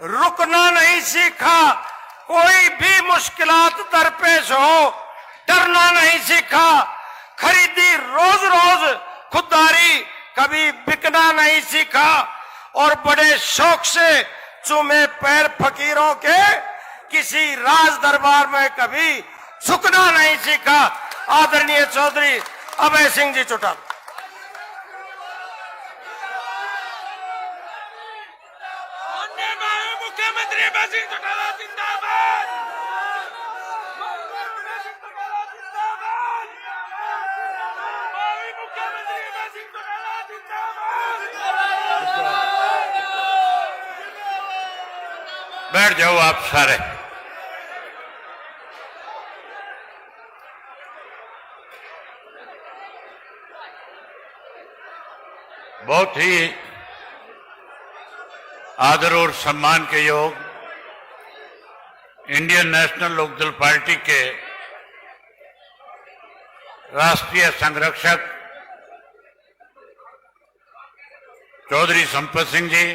रुकना नहीं सीखा, कोई भी मुश्किलात दरपेश हो डरना नहीं सीखा, खरीदी रोज रोज खुददारी कभी बिकना नहीं सीखा, और बड़े शौक से चूमे पैर फकीरों के किसी राज दरबार में कभी झुकना नहीं सीखा। आदरणीय चौधरी अभय सिंह जी चौटाला। मुख्यमंत्री अभय सिंह चौटाला जिंदाबाद। मुख्यमंत्री अभय सिंह चौटाला जिंदाबाद। बैठ जाओ आप सारे। बहुत ही आदर और सम्मान के योग इंडियन नेशनल लोकदल पार्टी के राष्ट्रीय संरक्षक चौधरी संपत सिंह जी,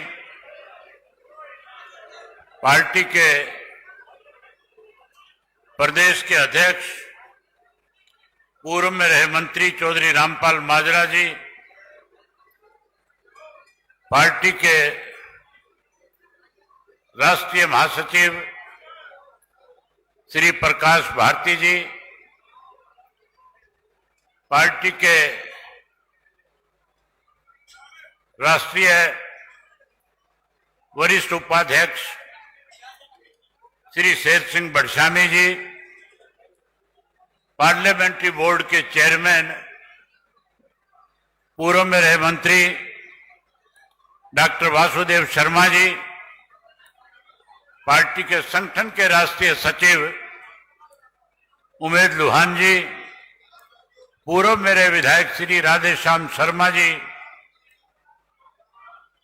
पार्टी के प्रदेश के अध्यक्ष पूर्व में रहे मंत्री चौधरी रामपाल माजरा जी, पार्टी के राष्ट्रीय महासचिव श्री प्रकाश भारती जी, पार्टी के राष्ट्रीय वरिष्ठ उपाध्यक्ष श्री शेर सिंह बड़शामी जी, पार्लियामेंट्री बोर्ड के चेयरमैन पूर्व में रहे मंत्री डॉक्टर वासुदेव शर्मा जी, पार्टी के संगठन के राष्ट्रीय सचिव उमेद लुहान जी, पूर्व मेरे विधायक श्री राधेश्याम शर्मा जी,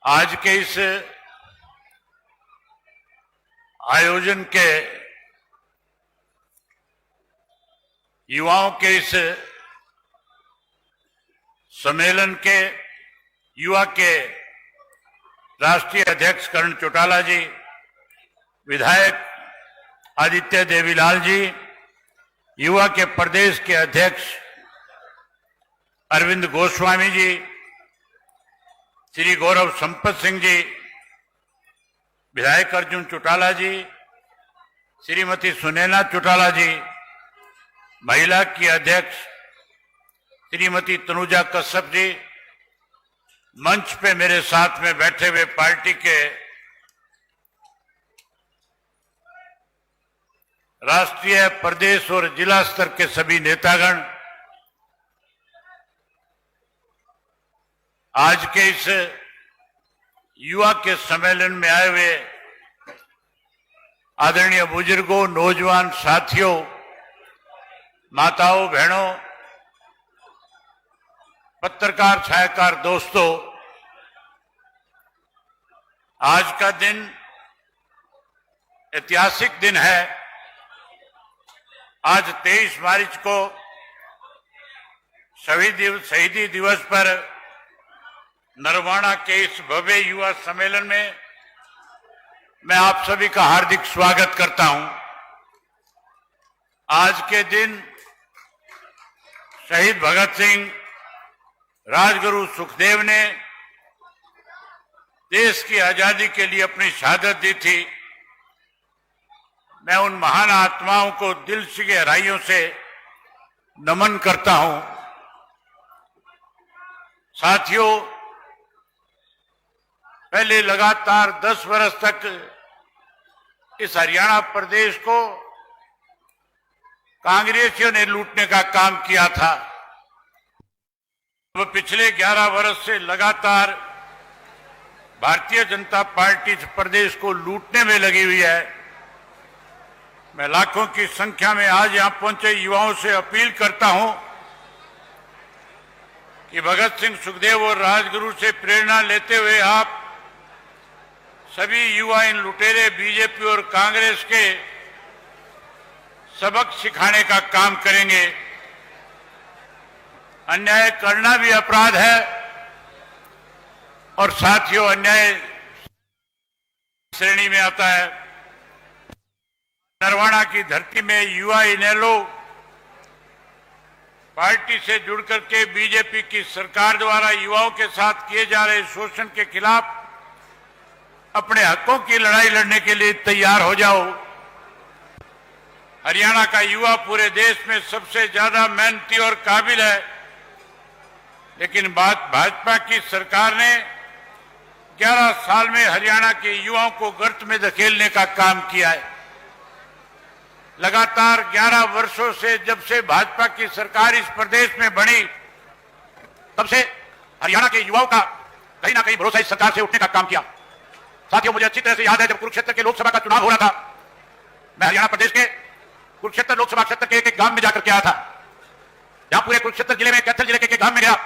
आज के इस आयोजन के युवाओं के इस सम्मेलन के युवा के राष्ट्रीय अध्यक्ष करण चौटाला जी, विधायक आदित्य देवीलाल जी, युवा के प्रदेश के अध्यक्ष अरविंद गोस्वामी जी, श्री गौरव संपत सिंह जी, विधायक अर्जुन चौटाला जी, श्रीमती सुनैना चौटाला जी, महिला की अध्यक्ष श्रीमती तनुजा कश्यप जी, मंच पे मेरे साथ में बैठे हुए पार्टी के राष्ट्रीय, प्रदेश और जिला स्तर के सभी नेतागण, आज के इस युवा के सम्मेलन में आए हुए आदरणीय बुजुर्गों, नौजवान साथियों, माताओं, बहनों, पत्रकार छायाकार दोस्तों, आज का दिन ऐतिहासिक दिन है। आज 23 मार्च को शहीदी दिवस पर नरवाना के इस भव्य युवा सम्मेलन में मैं आप सभी का हार्दिक स्वागत करता हूं। आज के दिन शहीद भगत सिंह, राजगुरु सुखदेव ने देश की आजादी के लिए अपनी शहादत दी थी। मैं उन महान आत्माओं को दिल की गहराइयों से नमन करता हूं। साथियों, पहले लगातार 10 वर्ष तक इस हरियाणा प्रदेश को कांग्रेसियों ने लूटने का काम किया था। अब पिछले 11 वर्ष से लगातार भारतीय जनता पार्टी इस प्रदेश को लूटने में लगी हुई है। मैं लाखों की संख्या में आज यहां पहुंचे युवाओं से अपील करता हूं कि भगत सिंह, सुखदेव और राजगुरु से प्रेरणा लेते हुए आप सभी युवा इन लुटेरे बीजेपी और कांग्रेस के सबक सिखाने का काम करेंगे। अन्याय करना भी अपराध है और साथियों, अन्याय श्रेणी में आता है। नरवाना की धरती में युवा इनेलो पार्टी से जुड़ करके बीजेपी की सरकार द्वारा युवाओं के साथ किए जा रहे शोषण के खिलाफ अपने हकों की लड़ाई लड़ने के लिए तैयार हो जाओ। हरियाणा का युवा पूरे देश में सबसे ज्यादा मेहनती और काबिल है, लेकिन भाजपा की सरकार ने 11 साल में हरियाणा के युवाओं को गर्त में धकेलने का काम किया है। लगातार 11 वर्षों से जब से भाजपा की सरकार इस प्रदेश में बनी, तब से हरियाणा के युवाओं का कहीं ना कहीं भरोसा इस सरकार से उठने का काम किया। साथियों, मुझे अच्छी तरह से याद है जब कुरुक्षेत्र के लोकसभा का चुनाव हो रहा था, मैं हरियाणा प्रदेश के कुरुक्षेत्र लोकसभा क्षेत्र के एक गांव में जाकर के आया था। जहां पूरे कुरुक्षेत्र जिले में कैथल जिले के गांव में गया,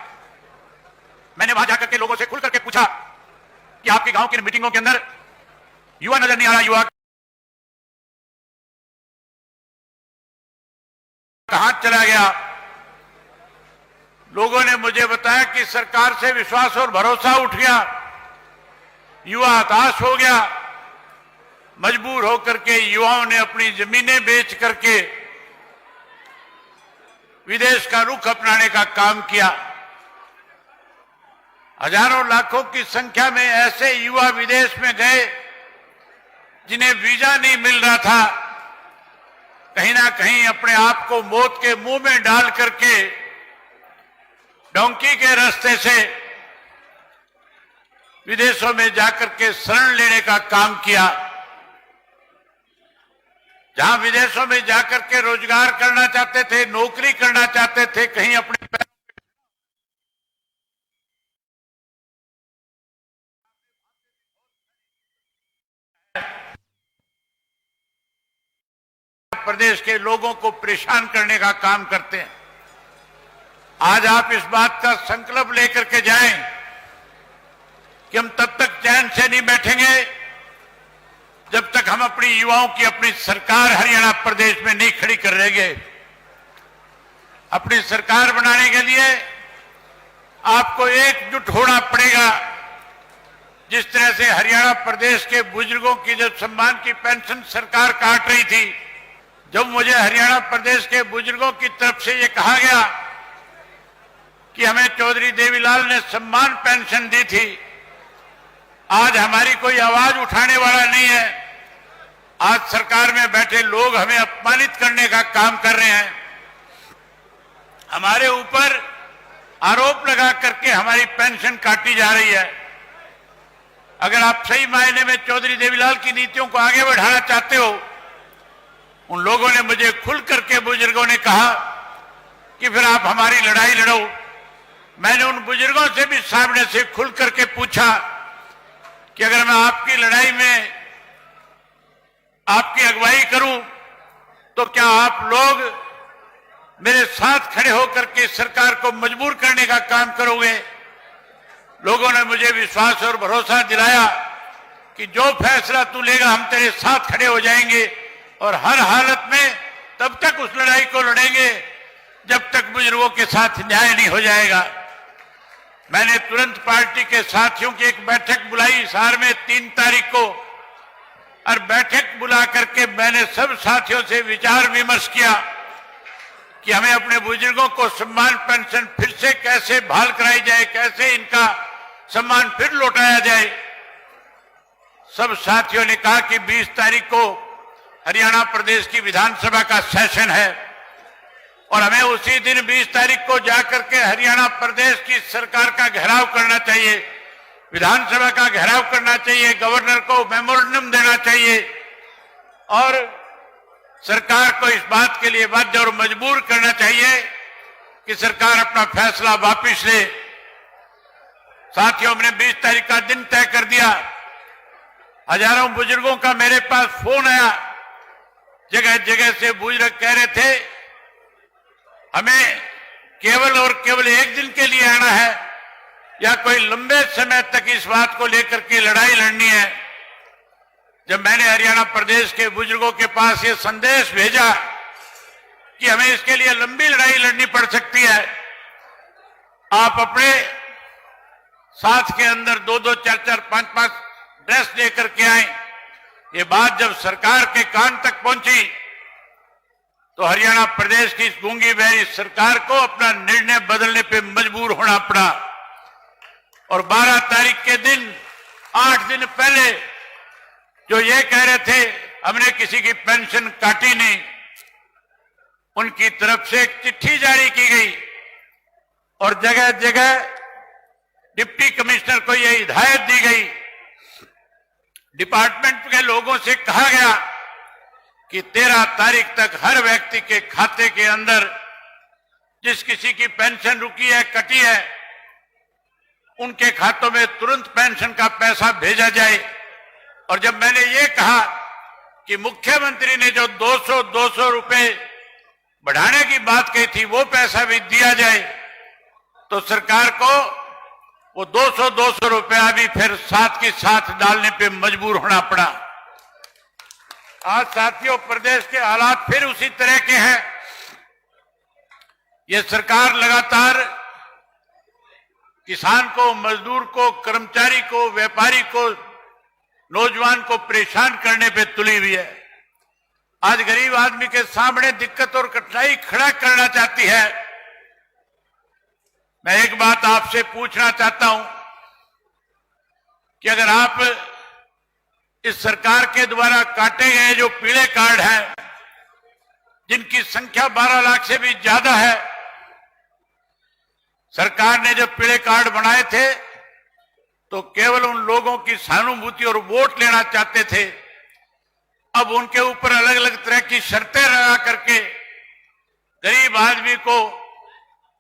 मैंने वहां जाकर के लोगों से खुल करके पूछा कि आपके गांव की मीटिंगों के अंदर युवा नजर नहीं आ रहा, युवा कहां चला गया? लोगों ने मुझे बताया कि सरकार से विश्वास और भरोसा उठ गया, युवा हताश हो गया। मजबूर होकर के युवाओं ने अपनी जमीनें बेच करके विदेश का रुख अपनाने का काम किया। हजारों लाखों की संख्या में ऐसे युवा विदेश में गए जिन्हें वीजा नहीं मिल रहा था। कहीं ना कहीं अपने आप को मौत के मुंह में डाल करके डोंकी के रास्ते से विदेशों में जाकर के शरण लेने का काम किया। जहां विदेशों में जाकर के रोजगार करना चाहते थे, नौकरी करना चाहते थे, कहीं अपने प्रदेश के लोगों को परेशान करने का काम करते हैं। आज आप इस बात का संकल्प लेकर के जाएं कि हम तब तक चैन से नहीं बैठेंगे जब तक हम अपनी युवाओं की अपनी सरकार हरियाणा प्रदेश में नहीं खड़ी कर लेंगे। अपनी सरकार बनाने के लिए आपको एकजुट होना पड़ेगा। जिस तरह से हरियाणा प्रदेश के बुजुर्गों की जब सम्मान की पेंशन सरकार काट रही थी, जब मुझे हरियाणा प्रदेश के बुजुर्गों की तरफ से यह कहा गया कि हमें चौधरी देवीलाल ने सम्मान पेंशन दी थी, आज हमारी कोई आवाज उठाने वाला नहीं है। आज सरकार में बैठे लोग हमें अपमानित करने का काम कर रहे हैं, हमारे ऊपर आरोप लगा करके हमारी पेंशन काटी जा रही है। अगर आप सही मायने में चौधरी देवीलाल की नीतियों को आगे बढ़ाना चाहते हो, उन लोगों ने मुझे खुल करके बुजुर्गों ने कहा कि फिर आप हमारी लड़ाई लड़ो। मैंने उन बुजुर्गों से भी सामने से खुल करके पूछा कि अगर मैं आपकी लड़ाई में आपकी अगुवाई करूं तो क्या आप लोग मेरे साथ खड़े होकर के सरकार को मजबूर करने का काम करोगे? लोगों ने मुझे विश्वास और भरोसा दिलाया कि जो फैसला तू लेगा हम तेरे साथ खड़े हो जाएंगे और हर हालत में तब तक उस लड़ाई को लड़ेंगे जब तक बुजुर्गों के साथ न्याय नहीं हो जाएगा। मैंने तुरंत पार्टी के साथियों की एक बैठक बुलाई हिसार में 3 तारीख को, और बैठक बुला करके मैंने सब साथियों से विचार विमर्श किया कि हमें अपने बुजुर्गों को सम्मान पेंशन फिर से कैसे बहाल कराई जाए, कैसे इनका सम्मान फिर लौटाया जाए। सब साथियों ने कहा कि 20 तारीख को हरियाणा प्रदेश की विधानसभा का सेशन है और हमें उसी दिन 20 तारीख को जाकर के हरियाणा प्रदेश की सरकार का घेराव करना चाहिए, विधानसभा का घेराव करना चाहिए, गवर्नर को मेमोरेंडम देना चाहिए और सरकार को इस बात के लिए बाध्य और मजबूर करना चाहिए कि सरकार अपना फैसला वापस ले। साथियों, हमने 20 तारीख का दिन तय कर दिया। हजारों बुजुर्गों का मेरे पास फोन आया, जगह जगह से बुजुर्ग कह रहे थे हमें केवल और केवल एक दिन के लिए आना है या कोई लंबे समय तक इस बात को लेकर के लड़ाई लड़नी है। जब मैंने हरियाणा प्रदेश के बुजुर्गों के पास ये संदेश भेजा कि हमें इसके लिए लंबी लड़ाई लड़नी पड़ सकती है, आप अपने साथ के अंदर 2-2, 4-4, 5-5 ड्रेस लेकर के आए ये बात जब सरकार के कान तक पहुंची तो हरियाणा प्रदेश की इस गूंगी बहरी सरकार को अपना निर्णय बदलने पे मजबूर होना पड़ा और 12 तारीख के दिन 8 दिन पहले जो ये कह रहे थे हमने किसी की पेंशन काटी नहीं, उनकी तरफ से एक चिट्ठी जारी की गई और जगह जगह डिप्टी कमिश्नर को यह हिदायत दी गई, डिपार्टमेंट के लोगों से कहा गया कि 13 तारीख तक हर व्यक्ति के खाते के अंदर जिस किसी की पेंशन रुकी है, कटी है, उनके खातों में तुरंत पेंशन का पैसा भेजा जाए। और जब मैंने ये कहा कि मुख्यमंत्री ने जो 200 रुपए बढ़ाने की बात कही थी वो पैसा भी दिया जाए, तो सरकार को वो 200 रुपया भी फिर साथ के साथ डालने पे मजबूर होना पड़ा। आज साथियों प्रदेश के हालात फिर उसी तरह के हैं। ये सरकार लगातार किसान को, मजदूर को, कर्मचारी को, व्यापारी को, नौजवान को परेशान करने पे तुली हुई है। आज गरीब आदमी के सामने दिक्कत और कठिनाई खड़ा करना चाहती है। मैं एक बात आपसे पूछना चाहता हूं कि अगर आप इस सरकार के द्वारा काटे गए जो पीले कार्ड हैं, जिनकी संख्या 12 लाख से भी ज्यादा है, सरकार ने जब पीले कार्ड बनाए थे तो केवल उन लोगों की सहानुभूति और वोट लेना चाहते थे। अब उनके ऊपर अलग अलग तरह की शर्तें लगा करके गरीब आदमी को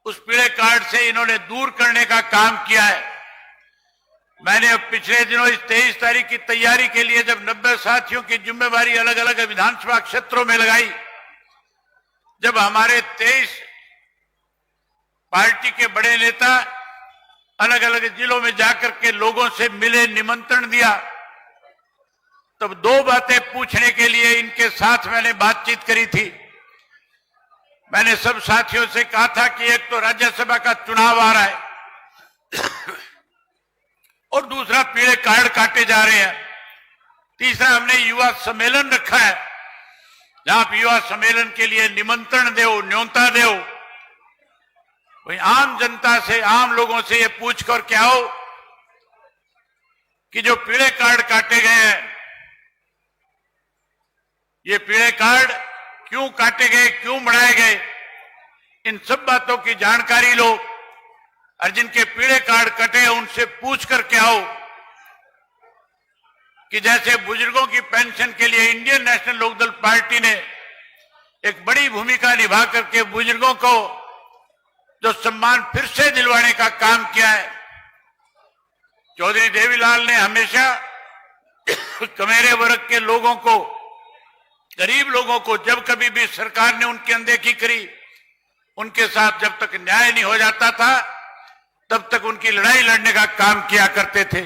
उस पीले कार्ड से इन्होंने दूर करने का काम किया है। मैंने अब पिछले दिनों इस 23 तारीख की तैयारी के लिए जब 90 साथियों की जिम्मेवारी अलग अलग विधानसभा क्षेत्रों में लगाई, जब हमारे 23 पार्टी के बड़े नेता अलग अलग जिलों में जाकर के लोगों से मिले, निमंत्रण दिया, तब 2 बातें पूछने के लिए इनके साथ मैंने बातचीत करी थी। मैंने सब साथियों से कहा था कि एक तो राज्यसभा का चुनाव आ रहा है और दूसरा पीले कार्ड काटे जा रहे हैं, तीसरा हमने युवा सम्मेलन रखा है, जहां आप युवा सम्मेलन के लिए निमंत्रण दो, न्योता दो, वही आम जनता से, आम लोगों से ये पूछकर क्या हो कि जो पीले कार्ड काटे गए हैं, ये पीले कार्ड क्यों काटे गए, क्यों बढ़ाए गए, इन सब बातों की जानकारी लो और जिनके पीले कार्ड कटे उनसे पूछ कर क्या हो कि जैसे बुजुर्गों की पेंशन के लिए इंडियन नेशनल लोकदल पार्टी ने एक बड़ी भूमिका निभा करके बुजुर्गों को जो सम्मान फिर से दिलवाने का काम किया है। चौधरी देवीलाल ने हमेशा कमेरे वर्ग के लोगों को, गरीब लोगों को जब कभी भी सरकार ने उनकी अनदेखी करी, उनके साथ जब तक न्याय नहीं हो जाता था तब तक उनकी लड़ाई लड़ने का काम किया करते थे।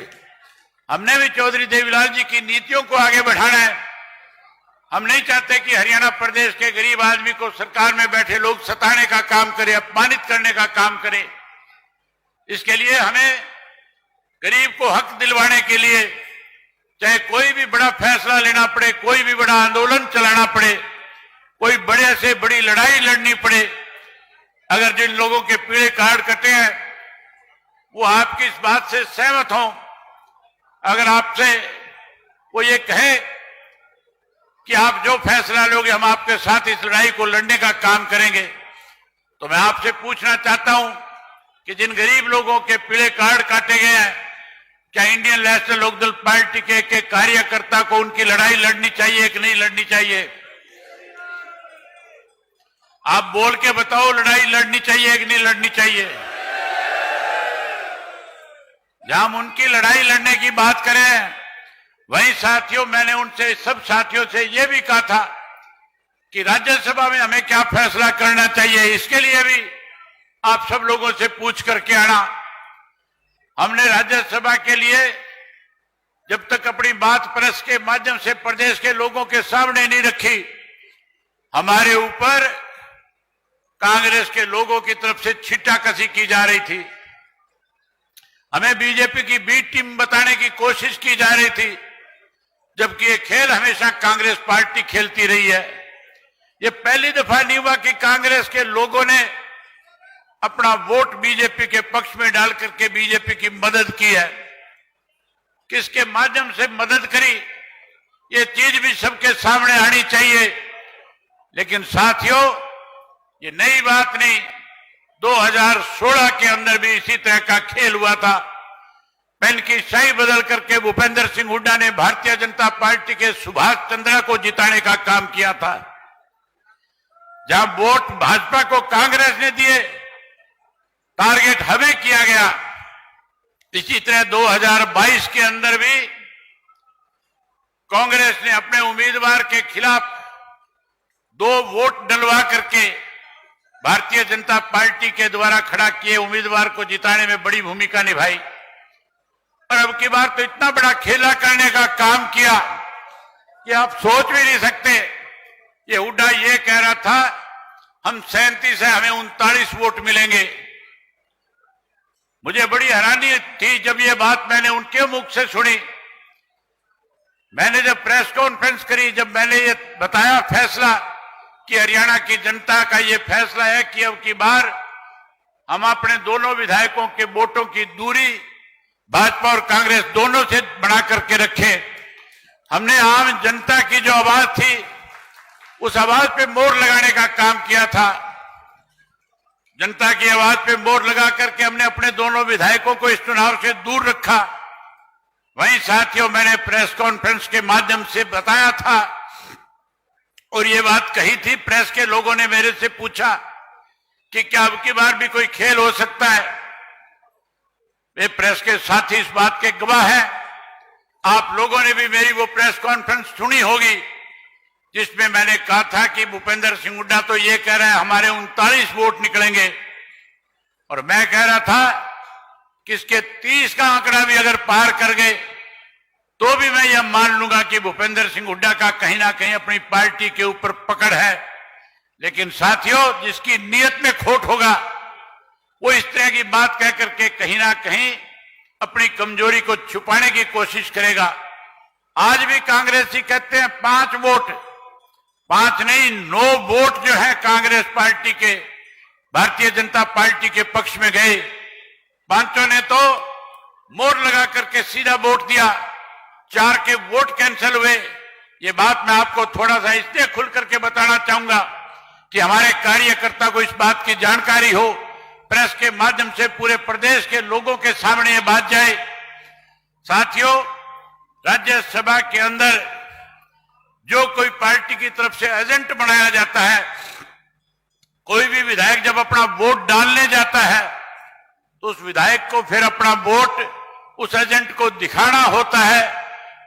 हमने भी चौधरी देवीलाल जी की नीतियों को आगे बढ़ाना है। हम नहीं चाहते कि हरियाणा प्रदेश के गरीब आदमी को सरकार में बैठे लोग सताने का काम करें, अपमानित करने का काम करें। इसके लिए हमें गरीब को हक दिलवाने के लिए चाहे कोई भी बड़ा फैसला लेना पड़े, कोई भी बड़ा आंदोलन चलाना पड़े, कोई बड़े से बड़ी लड़ाई लड़नी पड़े, अगर जिन लोगों के पीले कार्ड कटे हैं वो आपकी इस बात से सहमत हों, अगर आपसे वो ये कहे कि आप जो फैसला लोगे हम आपके साथ इस लड़ाई को लड़ने का काम करेंगे, तो मैं आपसे पूछना चाहता हूं कि जिन गरीब लोगों के पीले कार्ड काटे गए हैं, क्या इंडियन नेशनल लोकदल पार्टी के एक कार्यकर्ता को उनकी लड़ाई लड़नी चाहिए कि नहीं लड़नी चाहिए? आप बोल के बताओ, लड़ाई लड़नी चाहिए कि नहीं लड़नी चाहिए? जहां हम उनकी लड़ाई लड़ने की बात करें, वहीं साथियों मैंने उनसे, सब साथियों से यह भी कहा था कि राज्यसभा में हमें क्या फैसला करना चाहिए, इसके लिए भी आप सब लोगों से पूछ करके आना। हमने राज्यसभा के लिए जब तक अपनी बात प्रेस के माध्यम से प्रदेश के लोगों के सामने नहीं रखी, हमारे ऊपर कांग्रेस के लोगों की तरफ से छिट्टाकशी की जा रही थी। हमें बीजेपी की बी टीम बताने की कोशिश की जा रही थी, जबकि ये खेल हमेशा कांग्रेस पार्टी खेलती रही है। ये पहली दफा नहीं हुआ कि कांग्रेस के लोगों ने अपना वोट बीजेपी के पक्ष में डाल करके बीजेपी की मदद की है। किसके माध्यम से मदद करी, ये चीज भी सबके सामने आनी चाहिए। लेकिन साथियों, ये नई बात नहीं, 2016 के अंदर भी इसी तरह का खेल हुआ था। पेन की शाही बदल करके भूपेंद्र सिंह हुड्डा ने भारतीय जनता पार्टी के सुभाष चंद्रा को जिताने का काम किया था। जहां वोट भाजपा को कांग्रेस ने दिए, टारगेट हमें किया गया। इसी तरह 2022 के अंदर भी कांग्रेस ने अपने उम्मीदवार के खिलाफ 2 वोट डलवा करके भारतीय जनता पार्टी के द्वारा खड़ा किए उम्मीदवार को जिताने में बड़ी भूमिका निभाई। और अब की बार तो इतना बड़ा खेला करने का काम किया कि आप सोच भी नहीं सकते। ये हुड्डा ये कह रहा था हम 37 है, हमें 39 वोट मिलेंगे। मुझे बड़ी हैरानी थी जब ये बात मैंने उनके मुख से सुनी। मैंने जब प्रेस कॉन्फ्रेंस करी, जब मैंने ये बताया फैसला कि हरियाणा की जनता का ये फैसला है कि अब की बार हम अपने दोनों विधायकों के वोटों की दूरी भाजपा और कांग्रेस दोनों से बना करके रखे। हमने आम जनता की जो आवाज थी उस आवाज पे मोहर लगाने का काम किया था। जनता की आवाज पे मोहर लगा करके हमने अपने दोनों विधायकों को इस चुनाव से दूर रखा। वहीं साथियों, मैंने प्रेस कॉन्फ्रेंस के माध्यम से बताया था और ये बात कही थी। प्रेस के लोगों ने मेरे से पूछा कि क्या अब की बार भी कोई खेल हो सकता है। वे प्रेस के साथी इस बात के गवाह हैं। आप लोगों ने भी मेरी वो प्रेस कॉन्फ्रेंस सुनी होगी जिसमें मैंने कहा था कि भूपेंद्र सिंह हुड्डा तो ये कह रहे हैं हमारे 39 वोट निकलेंगे, और मैं कह रहा था कि इसके 30 का आंकड़ा भी अगर पार कर गए तो भी मैं यह मान लूंगा कि भूपेंद्र सिंह हुड्डा का कहीं ना कहीं अपनी पार्टी के ऊपर पकड़ है। लेकिन साथियों, जिसकी नीयत में खोट होगा वो इस तरह की बात कह करके कहीं ना कहीं अपनी कमजोरी को छुपाने की कोशिश करेगा। आज भी कांग्रेसी कहते हैं 5 वोट, 5 नहीं 9 वोट जो है कांग्रेस पार्टी के भारतीय जनता पार्टी के पक्ष में गए। 5 ने तो मोहर लगा करके सीधा वोट दिया, 4 के वोट कैंसिल हुए। ये बात मैं आपको थोड़ा सा इसलिए खुल करके बताना चाहूंगा कि हमारे कार्यकर्ता को इस बात की जानकारी हो, प्रेस के माध्यम से पूरे प्रदेश के लोगों के सामने ये बात जाए। साथियों, राज्यसभा के अंदर जो कोई पार्टी की तरफ से एजेंट बनाया जाता है, कोई भी विधायक जब अपना वोट डालने जाता है तो उस विधायक को फिर अपना वोट उस एजेंट को दिखाना होता है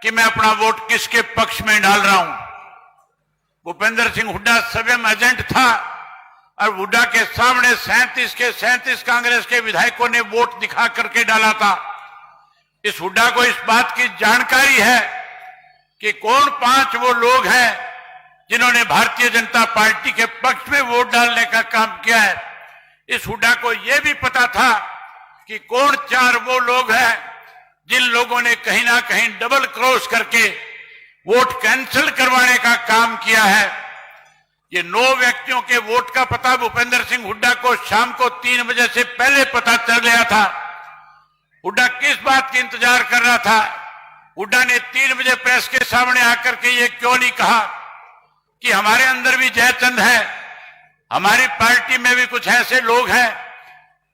कि मैं अपना वोट किसके पक्ष में डाल रहा हूं। भूपेंद्र सिंह हुड्डा स्वयं एजेंट था और हुड्डा के सामने 37 के 37 कांग्रेस के विधायकों ने वोट दिखा करके डाला था। इस हुड्डा को इस बात की जानकारी है कि कौन 5 वो लोग हैं जिन्होंने भारतीय जनता पार्टी के पक्ष में वोट डालने का काम किया है। इस हुड्डा को यह भी पता था कि कौन 4 वो लोग हैं जिन लोगों ने कहीं ना कहीं डबल क्रॉस करके वोट कैंसिल करवाने का काम किया है। ये 9 व्यक्तियों के वोट का पता भूपेंद्र सिंह हुड्डा को शाम को 3 बजे से पहले पता चल गया था। हुड्डा किस बात की इंतजार कर रहा था? हुड्डा ने 3 बजे प्रेस के सामने आकर के ये क्यों नहीं कहा कि हमारे अंदर भी जयचंद है, हमारी पार्टी में भी कुछ ऐसे लोग हैं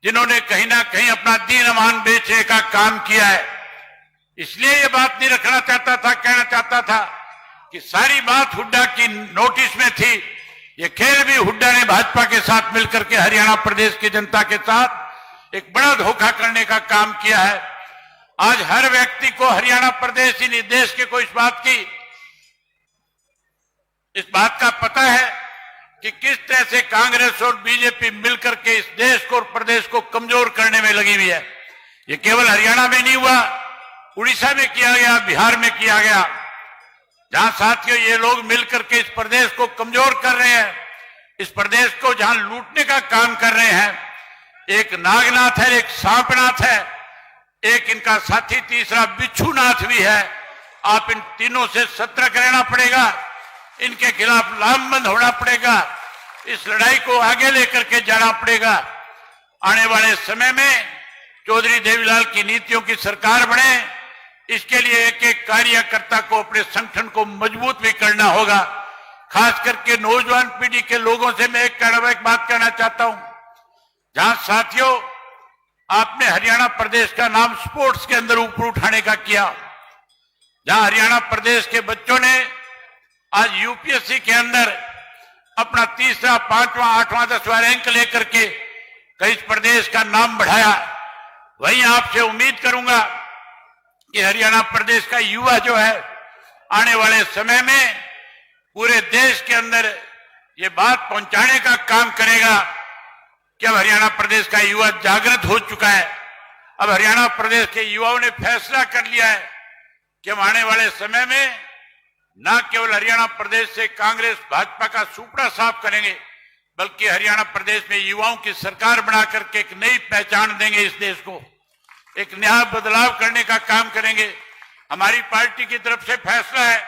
जिन्होंने कहीं ना कहीं अपना दीन अमान बेचने का काम किया है। इसलिए ये बात नहीं रखना चाहता था, कहना चाहता था कि सारी बात हुड्डा की नोटिस में थी। ये खेल भी हुड्डा ने भाजपा के साथ मिलकर के हरियाणा प्रदेश की जनता के साथ एक बड़ा धोखा करने का काम किया है। आज हर व्यक्ति को हरियाणा प्रदेश ही नहीं देश के को इस बात का पता है कि किस तरह से कांग्रेस और बीजेपी मिलकर के इस देश को और प्रदेश को कमजोर करने में लगी हुई है। ये केवल हरियाणा में नहीं हुआ, उड़ीसा में किया गया, बिहार में किया गया, जहां साथियों ये लोग मिलकर के इस प्रदेश को कमजोर कर रहे हैं, इस प्रदेश को जहां लूटने का काम कर रहे हैं। एक नागनाथ है, एक सांपनाथ है, एक इनका साथी तीसरा बिच्छूनाथ भी है। आप इन तीनों से सतर्क रहना पड़ेगा, इनके खिलाफ लामबंद होना पड़ेगा, इस लड़ाई को आगे लेकर के जाना पड़ेगा। आने वाले समय में चौधरी देवीलाल की नीतियों की सरकार बने, इसके लिए एक एक कार्यकर्ता को अपने संगठन को मजबूत भी करना होगा। खास करके नौजवान पीढ़ी के लोगों से मैं एक बात कहना चाहता हूं। जहां साथियों आपने हरियाणा प्रदेश का नाम स्पोर्ट्स के अंदर ऊपर उठाने का किया, जहां हरियाणा प्रदेश के बच्चों ने आज यूपीएससी के अंदर अपना 3रा, 5वां, 8वां, 10वां रैंक लेकर के इस प्रदेश का नाम बढ़ाया, वहीं आपसे उम्मीद करूंगा कि हरियाणा प्रदेश का युवा जो है आने वाले समय में पूरे देश के अंदर ये बात पहुंचाने का काम करेगा कि अब हरियाणा प्रदेश का युवा जागृत हो चुका है। अब हरियाणा प्रदेश के युवाओं ने फैसला कर लिया है कि हम आने वाले समय में न केवल हरियाणा प्रदेश से कांग्रेस भाजपा का सुपड़ा साफ करेंगे, बल्कि हरियाणा प्रदेश में युवाओं की सरकार बना करके एक नई पहचान देंगे, इस देश को एक नया बदलाव करने का काम करेंगे। हमारी पार्टी की तरफ से फैसला है,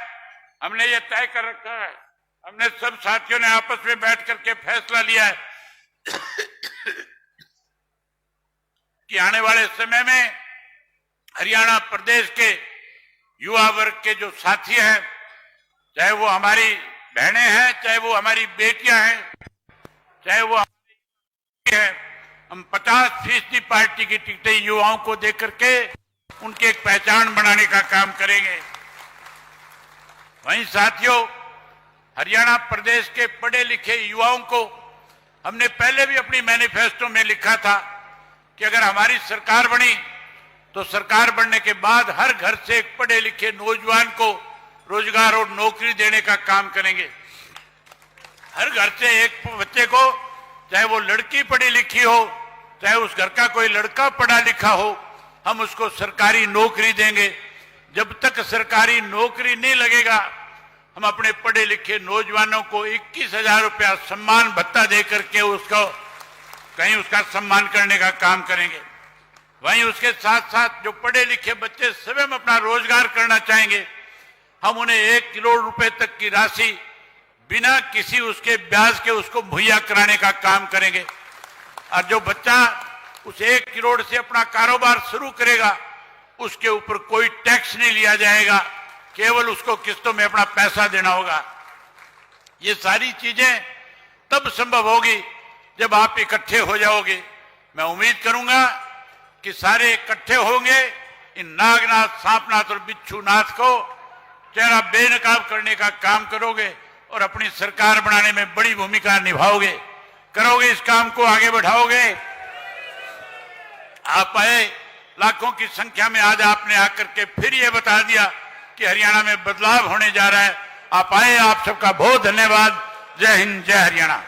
हमने ये तय कर रखा है, हमने सब साथियों ने आपस में बैठ करके फैसला लिया है कि आने वाले समय में हरियाणा प्रदेश के युवा वर्ग के जो साथी हैं, चाहे वो हमारी बहनें हैं, चाहे वो हमारी बेटियां हैं, चाहे वो हमारी हैं, हम 50% पार्टी की टिकटें युवाओं को देकर के उनकी एक पहचान बनाने का काम करेंगे। वहीं साथियों हरियाणा प्रदेश के पढ़े लिखे युवाओं को हमने पहले भी अपनी मैनिफेस्टो में लिखा था कि अगर हमारी सरकार बनी तो सरकार बनने के बाद हर घर से एक पढ़े लिखे नौजवान को रोजगार और नौकरी देने का काम करेंगे। हर घर से एक बच्चे को, चाहे वो लड़की पढ़ी लिखी हो, चाहे उस घर का कोई लड़का पढ़ा लिखा हो, हम उसको सरकारी नौकरी देंगे। जब तक सरकारी नौकरी नहीं लगेगा हम अपने पढ़े लिखे नौजवानों को 21,000 रुपया सम्मान भत्ता दे करके उसको कहीं उसका सम्मान करने का काम करेंगे। वहीं उसके साथ साथ जो पढ़े लिखे बच्चे स्वयं अपना रोजगार करना चाहेंगे, हम उन्हें 1 करोड़ रुपए तक की राशि बिना किसी उसके ब्याज के उसको मुहैया कराने का काम करेंगे। और जो बच्चा उस 1 करोड़ से अपना कारोबार शुरू करेगा उसके ऊपर कोई टैक्स नहीं लिया जाएगा, केवल उसको किस्तों में अपना पैसा देना होगा। ये सारी चीजें तब संभव होगी जब आप इकट्ठे हो जाओगे। मैं उम्मीद करूंगा कि सारे इकट्ठे होंगे, इन नागनाथ, सांपनाथ और बिच्छूनाथ को चेहरा बेनकाब करने का काम करोगे और अपनी सरकार बनाने में बड़ी भूमिका निभाओगे, करोगे, इस काम को आगे बढ़ाओगे। आप आए लाखों की संख्या में, आज आपने आकर के फिर ये बता दिया कि हरियाणा में बदलाव होने जा रहा है। आप आए, आप सबका बहुत धन्यवाद। जय हिंद, जय हरियाणा।